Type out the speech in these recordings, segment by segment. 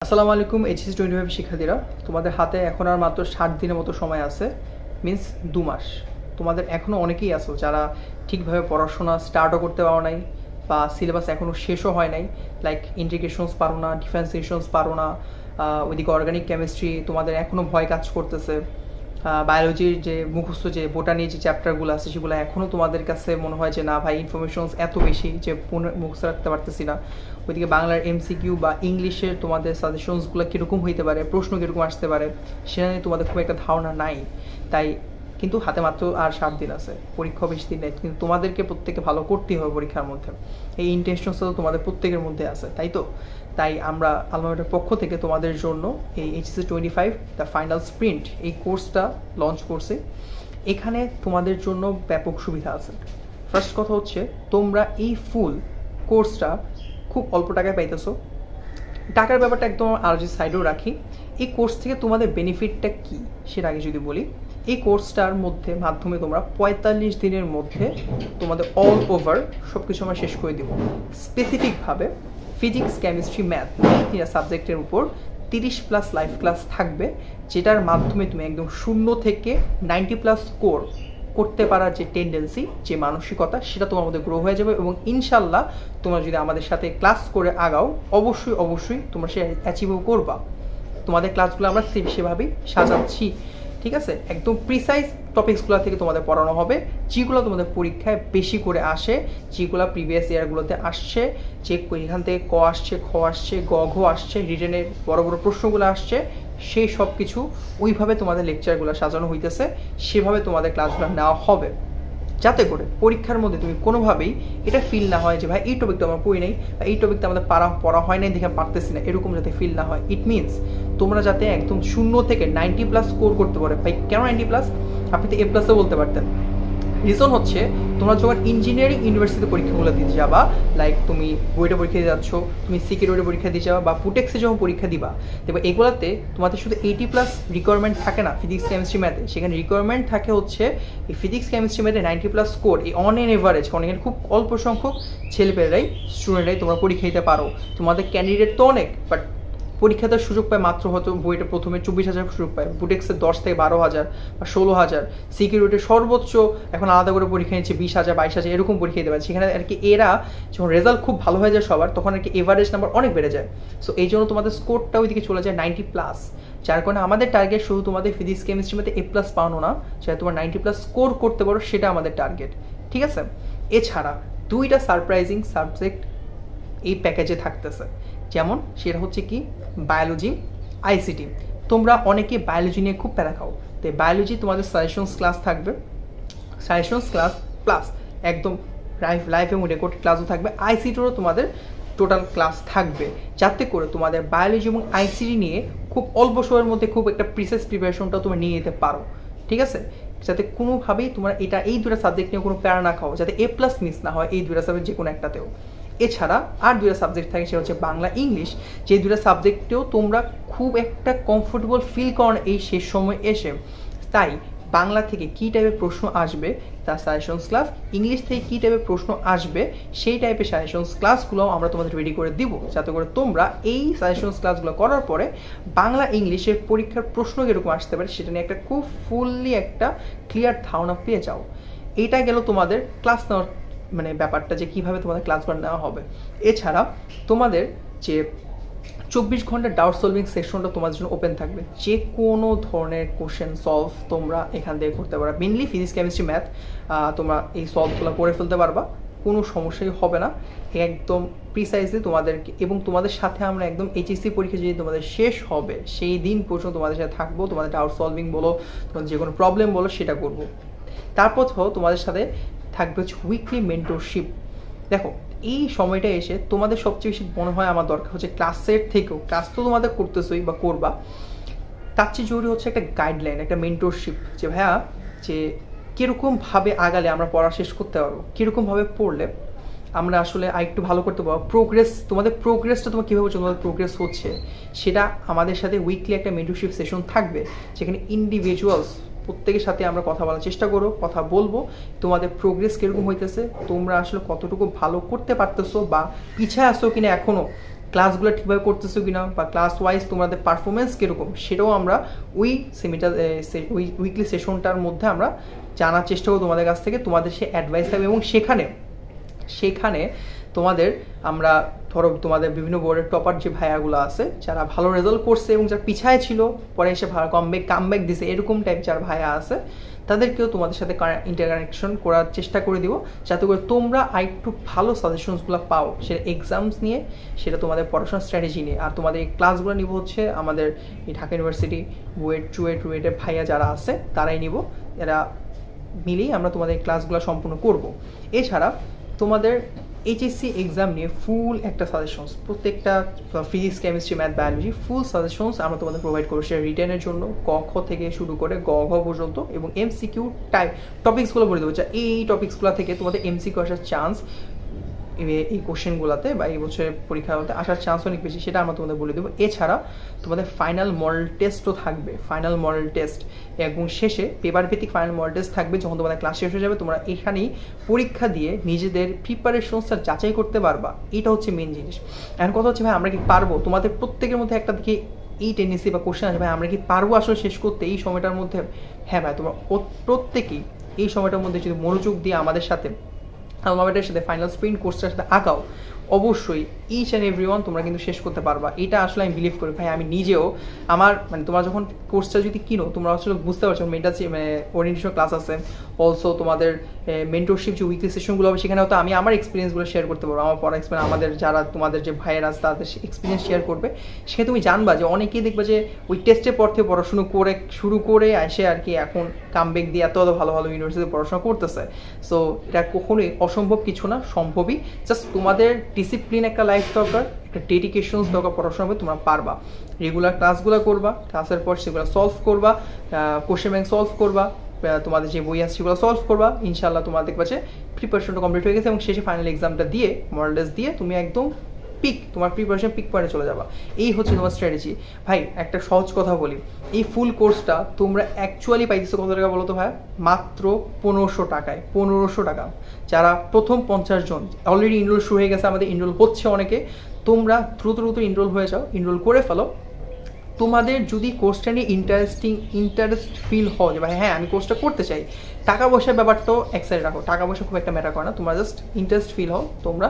আসসালামু আলাইকুম এইচএসসি 25 শিক্ষার্থীরা, তোমাদের হাতে এখন আর মাত্র 60 দিনের মতো সময় আছে, মিন্স 2 মাস। তোমাদের এখনও অনেকেই আছো যারা ঠিকভাবে পড়াশোনা স্টার্টও করতে পারো নাই বা সিলেবাস এখনও শেষও হয় নাই। লাইক ইন্টিগ্রেশনস পারো না, ডিফারেন্সিয়েশনস পারো না, ওইদিকে অর্গানিক কেমিস্ট্রি তোমাদের এখনও ভয় কাজ করতেছে। বায়োলজির যে মুখস্থ যে বোটানি যে চ্যাপ্টারগুলো আছে সেগুলো এখনও তোমাদের কাছে মনে হয় যে না ভাই, ইনফরমেশনস এত বেশি যে মুখস্থ রাখতে পারতেছি না। ওইদিকে বাংলার এমসিকিউ বা ইংলিশের তোমাদের সাজেশনসগুলো কীরকম হইতে পারে, প্রশ্ন কীরকম আসতে পারে সেটা নিয়ে তোমাদের খুব একটা ধারণা নাই। তাই কিন্তু হাতে মাত্র আর 7 দিন আছে, পরীক্ষা বেশি দিন নেই, কিন্তু তোমাদেরকে প্রত্যেকে ভালো করতেই হবে পরীক্ষার মধ্যে। এই ইন্টেনশনসটা তো তোমাদের প্রত্যেকের মধ্যে আছে, তাই তো? তাই আমরা আলমামেটের পক্ষ থেকে তোমাদের জন্য এই এইচএসসি 25 দ্য ফাইনাল স্প্রিন্ট এই কোর্সটা লঞ্চ করছে। এখানে তোমাদের জন্য ব্যাপক সুবিধা আছে। ফার্স্ট কথা হচ্ছে, তোমরা এই ফুল কোর্সটা খুব অল্প টাকায় পাইতেছো। টাকার ব্যাপারটা একদম আর যে সাইডেও রাখি, এই কোর্স থেকে তোমাদের বেনিফিটটা কী সেটা আগে যদি বলি। এই কোর্সটার মাধ্যমে তোমরা 45 দিনের মধ্যে তোমাদের অল ওভার সব কিছু আমরা শেষ করে দিব। স্পেসিফিকভাবে ফিজিক্স, কেমিস্ট্রি, ম্যাথ এই 3টা সাবজেক্টের উপর 30+ লাইভ ক্লাস থাকবে, যেটার মাধ্যমে তুমি একদম 0 থেকে 90+ স্কোর করতে পারার যে টেন্ডেন্সি, যে মানসিকতা, সেটা তোমার মধ্যে গ্রো হয়ে যাবে। এবং ইনশাল্লাহ তোমরা যদি আমাদের সাথে ক্লাস করে আগাও, অবশ্যই তোমরা সে অ্যাচিভও করবা। তোমাদের ক্লাসগুলো আমরা সেভাবেই সাজাচ্ছি, ঠিক আছে? একদম প্রিসাইজ টপিকসগুলো থেকে তোমাদের পড়ানো হবে, যেগুলো তোমাদের পরীক্ষায় বেশি করে আসে, যেগুলো প্রিভিয়াস ইয়ারগুলোতে আসছে, যে এখান থেকে ক আসছে, খ আসছে, গ ঘ আসছে, রিটেনের বড় বড় প্রশ্নগুলো আসছে, সেই সব কিছু ওইভাবে তোমাদের লেকচারগুলো সাজানো হইতেছে, সেভাবে তোমাদের ক্লাসগুলো নেওয়া হবে, যাতে করে পরীক্ষার মধ্যে তুমি কোনোভাবেই এটা ফিল না হয় যে ভাই এই টপিকটা আমরা পড়ি নাই বা এই টপিকটা আমাদের পড়া হয় নাই দেখে পারতেছি না, এরকম যাতে ফিল না হয়। ইট মিনস তোমরা যাতে একদম 0 থেকে 90+ স্কোর করতে পারো। ভাই কেন 90+? আপনি তো A+ও বলতে পারতেন। রিজন হচ্ছে, তোমরা যখন ইঞ্জিনিয়ারিং ইউনিভার্সিটিতে পরীক্ষাগুলো দিতে যাবা, লাইক তুমি বুয়েটে পরীক্ষা দিয়ে যাচ্ছ, তুমি সিকিউরিটি পরীক্ষা দিয়ে যাবা বা পুটেক্সে যখন পরীক্ষা দিবা, তবে এগুলাতে তোমাদের শুধু 80+ রিকোয়ারমেন্ট থাকে না ফিজিক্স, কেমিস্ট্রি, ম্যাথে। সেখানে রিকোয়ারমেন্ট থাকে হচ্ছে এই ফিজিক্স, কেমিস্ট্রি, ম্যাথে 90+ স্কোর, এই অন এন এভারেজ। কারণ এখানে খুব অল্প সংখ্যক ছেলেপেলেরাই, স্টুডেন্টরাই তোমরা পরীক্ষা দিতে পারো। তোমাদের ক্যান্ডিডেট তো অনেক, বাট পরীক্ষা দেওয়ার সুযোগ পায় মাত্র হয়তো বুয়েটে প্রথমে 24,000 সুযোগ পায়, বুটেক্সে 10 থেকে 12,000 বা 16,000, সিকিউরিটি সর্বোচ্চ এখন আলাদা করে পরীক্ষা নিচ্ছে 20,000, 22,000 এরকম পরীক্ষা দিতে পারে। সেখানে আর কি এরা যখন রেজাল্ট খুব ভালো হয়ে যায় সবার, তখন আর কি এভারেজ নাম্বার অনেক বেড়ে যায়। সো এই জন্য তোমাদের স্কোরটা ওইদিকে চলে যায় 90+, যার কারণে আমাদের টার্গেট শুধু তোমাদের ফিজিক্স, কেমিস্ট্রি মধ্যে A+ পাওয়ানো না, সেটা তোমার 90+ স্কোর করতে পারো, সেটা আমাদের টার্গেট, ঠিক আছে? এছাড়া 2টা সারপ্রাইজিং সাবজেক্ট এই প্যাকেজে থাকতেছে। যেমন সেটা হচ্ছে কি, বায়োলজি, আইসিটি। তোমরা অনেকে বায়োলজি নিয়ে খুব প্যারা খাও, তো বায়োলজি তোমাদের সাজেশনস ক্লাস থাকবে, সাজেশনস ক্লাস প্লাস একদম লাইভ এবং রেকর্ড ক্লাসও থাকবে। আইসিটিরও তোমাদের টোটাল ক্লাস থাকবে, যাতে করে তোমাদের বায়োলজি এবং আইসিটি নিয়ে খুব অল্প সময়ের মধ্যে খুব একটা প্রিসাইজ প্রিপারেশনটা তোমরা নিয়ে নিতে পারো, ঠিক আছে? যাতে কোনোভাবেই তোমরা এই 2টা সাবজেক্ট নিয়ে কোনো প্যারা না খাও, যাতে A+ মিস না হয় এই 2টা সাবজেক্ট যে কোনো একটাতেও। এছাড়া আর 2টা সাবজেক্ট থাকে, সেটা হচ্ছে বাংলা, ইংলিশ। যে 2টা সাবজেক্টেও তোমরা খুব একটা কমফোর্টেবল ফিল করো এই শেষ সময় এসে। তাই বাংলা থেকে কী টাইপের প্রশ্ন আসবে তার সাজেশনস ক্লাস, ইংলিশ থেকে কী টাইপের প্রশ্ন আসবে সেই টাইপের সাজেশনস ক্লাসগুলো আমরা তোমাদের রেডি করে দিব, যাতে করে তোমরা এই সাজেশনস ক্লাসগুলো করার পরে বাংলা, ইংলিশের পরীক্ষার প্রশ্ন কীরকম আসতে পারে সেটা নিয়ে একটা খুব ফুললি একটা ক্লিয়ার ধারণা পেয়ে যাও। এইটা গেল তোমাদের ক্লাস নেওয়ার ব্যাপারটা, যে কীভাবে তোমাদের ক্লাসগুলো নেওয়া হবে। এছাড়া তোমাদের যে 24 ঘন্টা ডাউট সলভিং সেকশনটা তোমাদের জন্য ওপেন থাকবে। যে কোনো ধরনের কোশ্চেন সলভ তোমরা এখান থেকে করতে পারবে। মেনলি ফিজিক্স, কেমিস্ট্রি, ম্যাথ তোমরা এই সলভগুলো করে ফেলতে পারবা, কোনো সমস্যাই হবে না একদম প্রিসাইজলি তোমাদেরকে। এবং তোমাদের সাথে আমরা একদম এইচএসসি পরীক্ষা যেদিন তোমাদের শেষ হবে সেই দিন পর্যন্ত তোমাদের সাথে থাকবো। তোমাদের ডাউট সলভিং বলো, তোমাদের যে কোনো প্রবলেম বলো, সেটা করবো। তারপর তোমাদের সাথে থাকবে হচ্ছে উইকলি মেন্টরশিপ। দেখো, এই সময়টা এসে তোমাদের সবচেয়ে বেশি মনে হয় আমার দরকার হচ্ছে ক্লাসের থেকেও, ক্লাস তো তোমাদের করতেছই বা করবা, তার চেয়ে জরুরি হচ্ছে একটা গাইডলাইন, একটা মেন্টরশিপ, যে ভাইয়া যে কীরকমভাবে আগালে আমরা পড়া শেষ করতে পারবো, কীরকমভাবে পড়লে আমরা আসলে আরেকটু ভালো করতে পারবো। তোমাদের প্রোগ্রেসটা তোমার কীভাবে তোমাদের প্রোগ্রেস হচ্ছে সেটা আমাদের সাথে উইকলি একটা মেন্টরশিপ সেশন থাকবে, যেখানে ইন্ডিভিজুয়ালস প্রত্যেকের সাথে আমরা কথা বলার চেষ্টা করব, কথা বলবো তোমাদের প্রোগ্রেস কীরকম হইতেছে, তোমরা আসলে কতটুকু ভালো করতে পারতেছো বা পিছিয়ে আসছো কিনা এখনও, ক্লাসগুলো ঠিকভাবে করতেছো কিনা বা ক্লাস ওয়াইজ তোমাদের পারফরমেন্স কীরকম সেটাও আমরা ওই ওই উইকলি সেশনটার মধ্যে আমরা জানার চেষ্টা করবো তোমাদের কাছ থেকে, তোমাদের সে অ্যাডভাইস থাকবে এবং সেখানে তোমাদের আমরা ধরো তোমাদের বিভিন্ন বোর্ডের টপার যে ভাইয়াগুলো আছে যারা ভালো রেজাল্ট করছে এবং যারা পিছায় ছিল পরে এসে ভালো কামব্যাক দিছে এরকম টাইপ যারা ভাইয়া আছে তাদেরকেও তোমাদের সাথে ইন্টারকানেকশন করার চেষ্টা করে দিব, যাতে করে তোমরা আরেকটু ভালো সাজেশনসগুলো পাও, সেটা এক্সামস নিয়ে, সেটা তোমাদের পড়াশোনার স্ট্র্যাটেজি নিয়ে। আর তোমাদের এই ক্লাসগুলো নিব হচ্ছে আমাদের এই ঢাকা ইউনিভার্সিটি রুয়েটের ভাইয়া যারা আছে তারাই নিব, এরা মিলেই আমরা তোমাদের এই ক্লাসগুলো সম্পূর্ণ করব। এছাড়া তোমাদের এইচএসসি এক্সাম নিয়ে ফুল একটা সাজেশনস, প্রত্যেকটা ফিজিক্স, কেমিস্ট্রি, ম্যাথ, বায়োলজি ফুল সাজেশনস আমরা তোমাদের প্রোভাইড করবো, সেটা রিটেনের জন্য ক খ থেকে শুরু করে গ ঘ পর্যন্ত, এবং এমসিকিউ টাইপ টপিক্সগুলো বলে দেবো, এই টপিক্সগুলো থেকে তোমাদের এমসিকিউ আসার চান্স এই কোশ্চেনগুলোতে বা এই বছরের পরীক্ষাতে আসার চান্স অনেক বেশি, সেটা আমরা তোমাদের বলে দেবো। এছাড়া তোমাদের ফাইনাল মডেল টেস্টও থাকবে, ফাইনাল মডেল টেস্ট এবং শেষে পেপার ভিত্তিক ফাইনাল মডেল টেস্ট থাকবে। যখন তোমাদের ক্লাস শেষ হয়ে যাবে তোমরা এখানেই পরীক্ষা দিয়ে নিজেদের প্রিপারেশনসটা যাচাই করতে পারবা, এটা হচ্ছে মেন জিনিস। এখন কথা হচ্ছে ভাই আমরা কি পারবো, তোমাদের প্রত্যেকের মধ্যে একটা দিকে এই টেন্ডেন্সি বা কোশ্চেন আছে ভাই আমরা কি পারবো আসলে শেষ করতে এই সময়টার মধ্যে। হ্যাঁ ভাই, তোমরা প্রত্যেকেই এই সময়টার মধ্যে যদি মনোযোগ দিয়ে আমাদের সাথে আমাদের সাথে ফাইনাল স্প্রিন্ট কোর্সটার সাথে আঁকাও, অবশ্যই ইচ অ্যান্ড এভরিওয়ান তোমরা কিন্তু শেষ করতে পারবা। এটা আসলে আমি বিলিভ করি ভাই, আমি নিজেও আমার তোমরা যখন কোর্সটা যদি কিনো তোমরা আসলে বুঝতে পারছো ওরিয়েন্টেশন ক্লাস আছে, অলসো তোমাদের মেন্টরশিপ যে উইকলি সেশনগুলো হবে সেখানে হয়তো আমি আমার এক্সপিরিয়েন্সগুলো শেয়ার করতে পারবো, আমার পড়া এক্সপিরিয়েন্স, আমাদের যারা তোমাদের যে ভাইয়ের আছে তাদের এক্সপিরিয়েন্স শেয়ার করবে। সেখানে তুমি জানবা যে অনেকেই দেখবা যে ওই টেস্টের পর থেকে পড়াশুনো করে শুরু করে আসে আর কি এখন কামব্যাক দিয়ে এত ভালো ভালো ইউনিভার্সিটিতে পড়াশোনা করতেছে। সো এটা কখনোই অসম্ভব কিছু না, সম্ভবই। জাস্ট তোমাদের ডিসিপ্লিন একটা লাইফ দরকার, একটা ডেডিকেশনস দরকার, পড়াশোনা করে তোমরা পারবা। রেগুলার ক্লাসগুলো করবা, ক্লাসের পর সেগুলো সলভ করবা, কোশ্চেন ব্যাংক সলভ করবা, তোমাদের যে বই আছে সেগুলো সলভ করবা, ইনশাল্লাহ তোমার দেখবা যে প্রিপারেশনটা কমপ্লিট হয়ে গেছে এবং শেষে ফাইনাল এক্সামটা দিয়ে মডেল টেস্ট দিয়ে তুমি একদম তোমার প্রিপারেশন পিক পয়েন্টে চলে যাবা। এই হচ্ছে তোমার স্ট্র্যাটেজি। ভাই একটা সহজ কথা বলি, এই ফুল কোর্সটা তোমরা অ্যাকচুয়ালি পাইতেছো কত টাকা বলো তো ভাই? মাত্র 1500 টাকায়। 1500 টাকা। যারা প্রথম 50 জন অলরেডি ইনরোল শুরু হয়ে গেছে, আমাদের ইনরোল হচ্ছে অনেকে, তোমরা দ্রুত ইনরোল হয়ে যাও, ইনরোল করে ফেলো। তোমাদের যদি কোর্সটা নিয়ে ইন্টারেস্ট ফিল হয় যে ভাই হ্যাঁ আমি কোর্সটা করতে চাই, টাকা পয়সার ব্যাপারটাও এক সাইডে রাখো, টাকা পয়সা খুব একটা ম্যাটার করে না, তোমরা জাস্ট ইন্টারেস্ট ফিল হও, তোমরা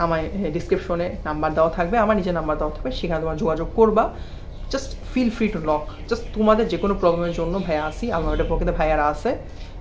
আমার ডিসক্রিপশনে নাম্বার দেওয়া থাকবে, আমার নিজের নাম্বার দেওয়া থাকবে, সেখানে তোমরা যোগাযোগ করবা। Just feel free to lock. Just তোমাদের যে কোনো প্রবলেমের জন্য ভাইয়া আসি, আমার ওটা পক্ষে ভাইয়ারা আছে,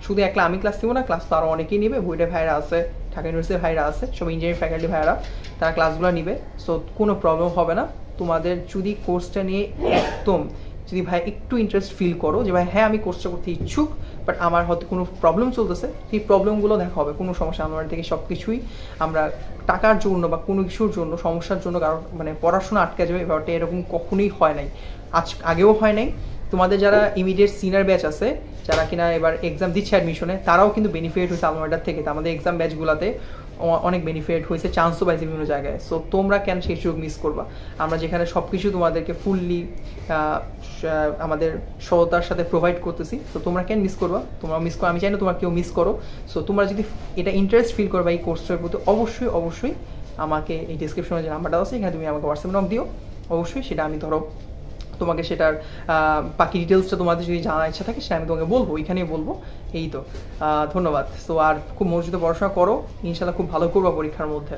শুধু একলা আমি ক্লাস দিব না, ক্লাস তো আরও অনেকেই নিবে, বইটা ভাইয়ারা আছে, ঢাকা ইউনিভার্সিটির ভাইয়ারা আছে, সব ইঞ্জিনিয়ারিং ফ্যাকাল্টি ভাইয়ারা, তারা ক্লাসগুলো নিবে। সো কোনো প্রবলেম হবে না। তোমাদের যদি কোর্সটা নিয়ে একদম যদি ভাই একটু ইন্টারেস্ট ফিল করো যে ভাই হ্যাঁ আমি কোর্সটা করতে ইচ্ছুক, বাট আমার হয়তো কোনো প্রবলেম চলতেছে, সেই প্রবলেমগুলো দেখা হবে, কোনো সমস্যা আমার থেকে সব কিছুই আমরা টাকার জন্য বা কোনো কিছুর জন্য সমস্যার জন্য কারণ পড়াশোনা আটকে যাবে, ব্যাপারটা এরকম কখনোই হয় নাই, আগেও হয় নাই। তোমাদের যারা ইমিডিয়েট সিনিয়র ব্যাচ আছে, যারা কিনা এবার এক্সাম দিচ্ছে অ্যাডমিশনে, তারাও কিন্তু বেনিফিট হয়েছে আলমার্টার থেকে, আমাদের এক্সাম ব্যাচগুলোতে অনেক বেনিফিট হয়েছে, চান্সও পাইছে বিভিন্ন জায়গায়। সো তোমরা কেন সেই সুযোগ মিস করবা? আমরা যেখানে সব কিছু তোমাদেরকে ফুললি আমাদের সততার সাথে প্রোভাইড করতেছি, তো তোমরা কেন মিস করবা? তোমরা মিস করো, আমি চাই না তোমরা কেউ মিস করো। সো তোমরা যদি এটা ইন্টারেস্ট ফিল করবা এই কোর্সটার প্রতি, অবশ্যই আমাকে এই ডিসক্রিপশনে যে নাম্বারটা আছে এখানে তুমি আমাকে হোয়াটসঅ্যাপ নক দিও, অবশ্যই সেটা আমি ধরো তোমাকে সেটার বাকি ডিটেলসটা তোমাদের যদি জানার ইচ্ছা থাকে সেটা আমি তোমাকে বলবো, এখানেই বলবো। এই তো, ধন্যবাদ। সো আর খুব মনোযোগ পড়াশোনা করো, ইনশাল্লাহ খুব ভালো করবা পরীক্ষার মধ্যে।